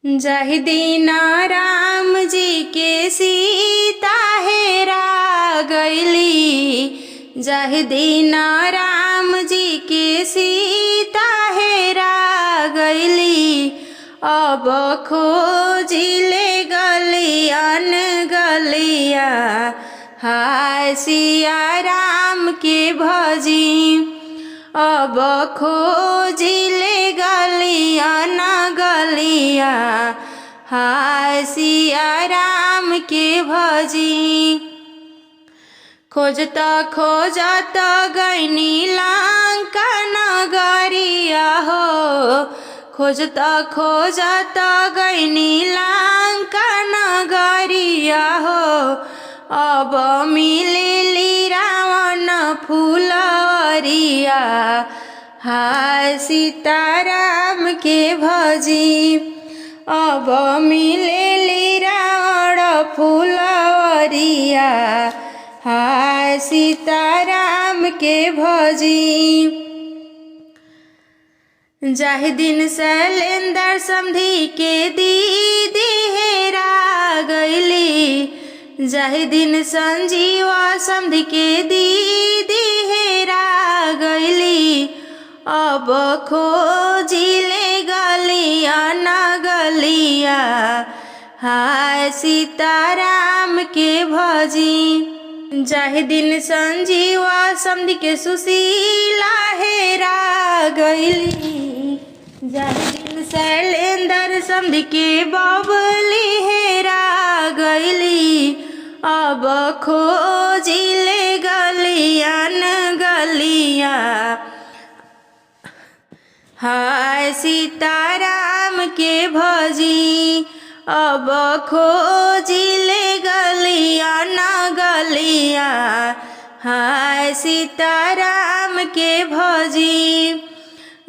जाहि दीना राम जी के सीता हेरा गईली। जाहि दीना राम जी के सीता हेरा गईली। अब खोजिले गलियन गलिया हाय सिया राम के भजी। अब खोजिले गलियन गलिया हाय सिया राम के भजी। खोजत खोजत गईनी लंका नगरिया हो। खोजत खोजत गईनी लंका नगरिया हो। अब मिलेली रावण फुलवरिया हाय सीताराम के भजी। अब मिलेली रावण फुलवरिया हाय सीताराम के भजी। जाहि दिन शैलेंद्र समधी के दीदी हेरा गईली। जाहि दिन संजीवा समधी के दीदी हेरा गईली। अब खोजिले गलिया न गलिया हाय सीताराम के भजी। जाहि दिन संजीवा समधी के सुशीला हेरा गईली। जाहि दिन शैलेंद्र समधी के बबली हेरा गईली। अब खोजिले गलियन गलिया हाय सीताराम के भजी। अब खोजिले गलियन गलिया हाय सीताराम के भजी।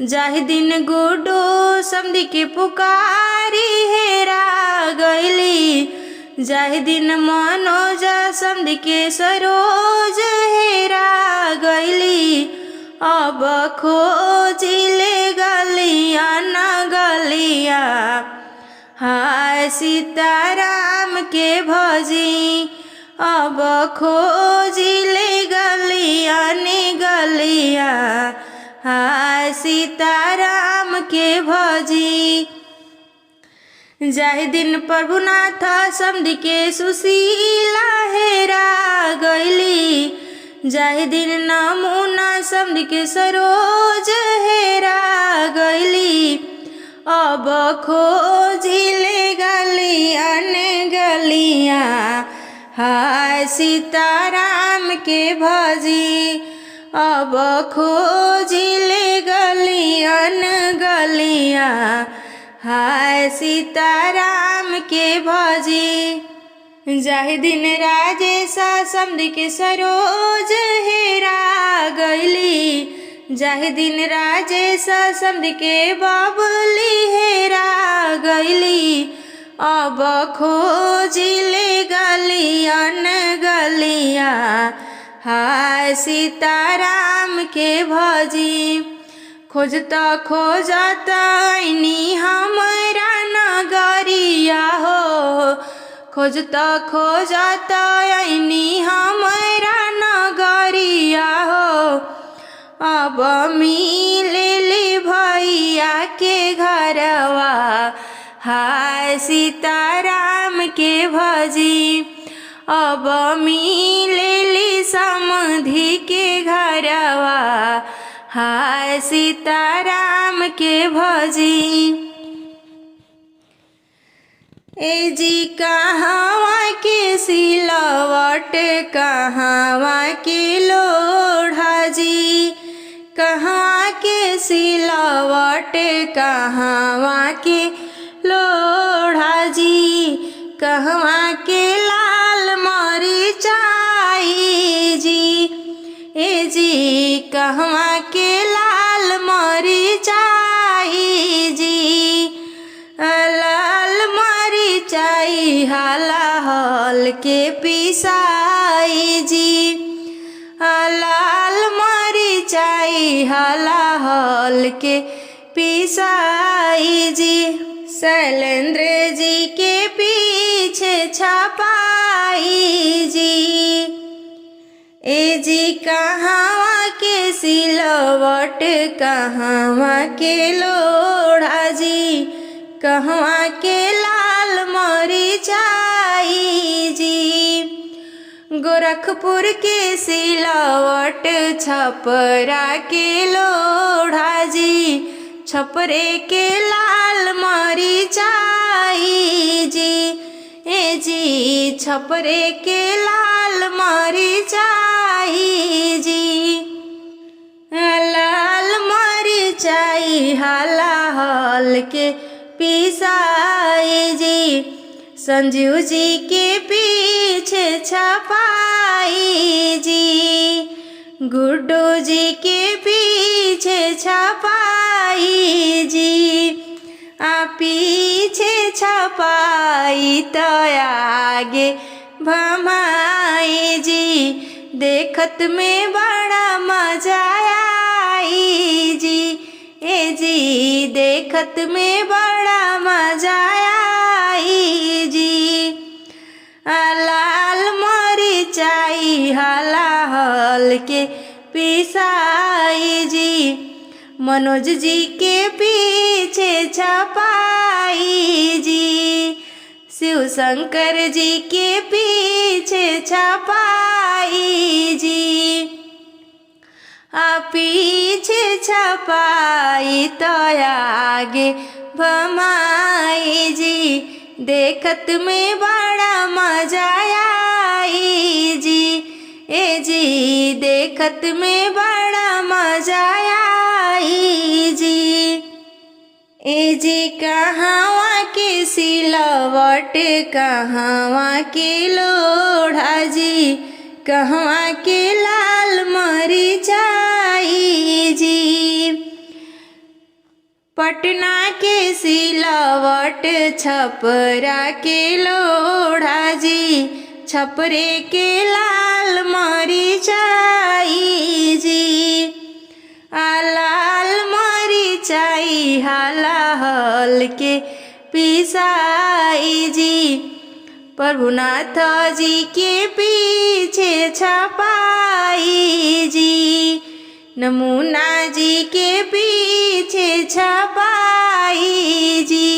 जाहि दिन गुड्डू समधी के पुकारी हेरा गईली। जाहि दिन मनोज समधी के सरोज हेरा गईली। अब खोजिले गलियन गलिया हाय सीताराम के भजी। अब खोजिले गलियन गलिया हाय सीताराम के भजी। जाहि दिन प्रभुनाथ समधी के सुशीला हेरा गईली। जाहि दिन नमूना समधी के सरोज हेरा गईली। अब खोजिले गलियन गलिया हाय सीताराम के भजी। अब खोजिले गलियन गलिया हाय सीताराम के भजी। जाहि दिन राजेश समधी के सरोज हेरा गईली। जाहि दिन राजेश समधी के बबली हेरा गईली। अब खोजिले गलियन गलिया हाय सीताराम के भजी। खोजत खोजत आईनी हमरा नगरिया हो। खोजत खोजत आईनी हमरा नगरिया हो। अब मिलेली भैया के घरवा हाय सीताराम के भजी। अब मिलेली समधी के घरवा हाय सीताराम के भजी। ए जी कहवा के सिलवट कहवा के लोढ़ा जी। कहवा के सिलवट कहवा के लोढ़ा जी। कहवा के लाल मरिचाई जी। ए जी कहवा के लाल मरिचाई जी। लाल मरिचाई हाला हल के पिसाई जी। लाल मरिचाई हाला हल के पिसाई जी। शैलेंद्र जी के पीछे छपाई जी। ए जी कहवा के सिलवट कहवा के लोढ़ा जी, कहवा के लाल मरीचाई जी। गोरखपुर के सिलवट छपरा के लोढ़ा जी, छपरे के लाल मरीचाई जी। ए जी छपरे के लाल मरीचाई जी। लाल मरीचाई हाला हल के पिसाई जी, संजीव जी के पीछे छपाई जी। गुड्डू जी के पीछे छपाई जी। पीछे छपाई तो आगे भमाई जी, देखत में बड़ा मजा आई जी। ए जी देखत में बड़ा मजा आई जी। लाल मरीचाई हाला हल के पिसाई जी, मनोज जी के पीछे छपाई जी। शिव शंकर जी के पीछे छपाई जी। पीछे छपाई तो आगे भमाई जी, देखत में बड़ा मजा आई जी। ए जी देखत में बड़ा मजा आई जी। ए जी कहवा के सिलवट कहवा के लोढ़ा जी, कहवा के लाल मरीचाई जी। पटना के सिलवट छपरा के लोढ़ा जी, छपरे के लाल मरीचाई जी। लाल मरीचाई हाला हल के पिसाई जी, प्रभुनाथ जी के पीछे छपाई जी। नमूना जी के पीछे छपाई जी।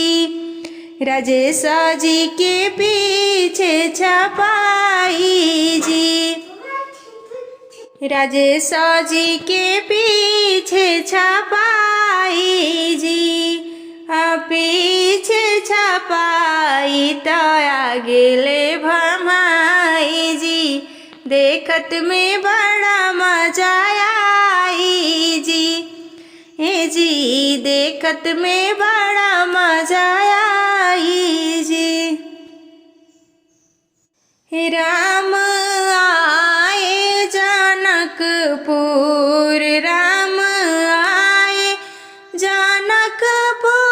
राजेश जी के पीछे छपाई जी। राजेश जी के पीछे छपाई जी। पीछे छपाई तो आगे ले भमाई जी, देखत में बड़ा मजा आई जी। हे जी देखत में बड़ा मजा आई जी। राम आए जनकपुर, राम आए जनकपुर,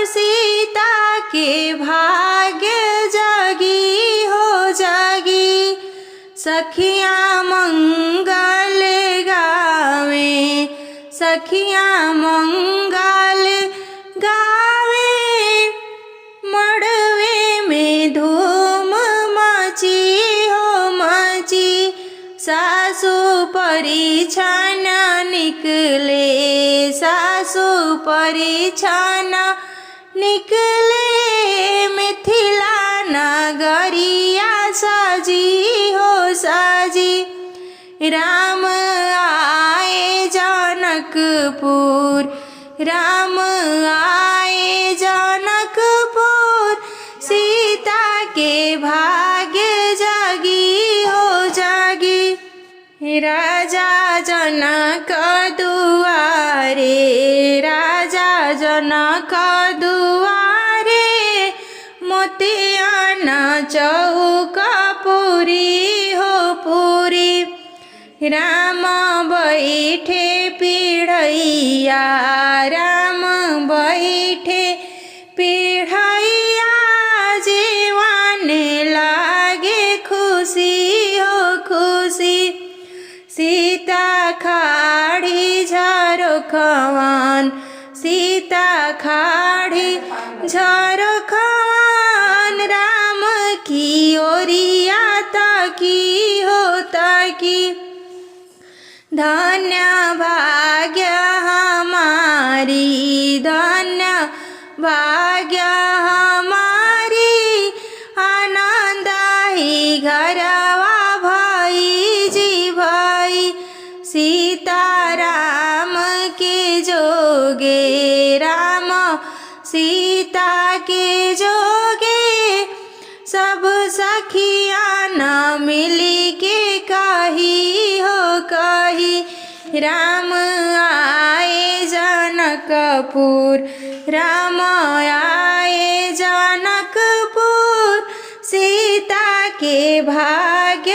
सीता के भाग्य जागी हो जागी। सखियाँ मंगल गावे, सखियाँ मंगल गावे, मड़वे में धूम मची हो मची। सासु परिछन निकले, सासु परिछन निकले, मिथिला नगरिया सजी हो सजी। राम आए जनकपुर, राम आए जनकपुर, सीता के भाग्य जागी हो जागी। राजा जनक दुआरे, राजा जनक दुआरे, मोतियाना चौका पूरी हो पूरी। राम बैठे पीढ़ैया, राम बैठे पीढ़ैया, जीवन लागे खुशी हो खुशी। सीता खाड़ी झारो खवान, सीता खाड़ी झरखान राम की ओरिया ताकी होता की धन्य भाग्य हमारी, धन्य भाग्य हमारी, आनंद ही घरवा भाई जी भाई। सीताराम के जोगे राम सीता के जोगे, सब सखिया न मिली के कही हो कही। राम आए जनकपुर, राम आए जनकपुर, सीता के भाग्य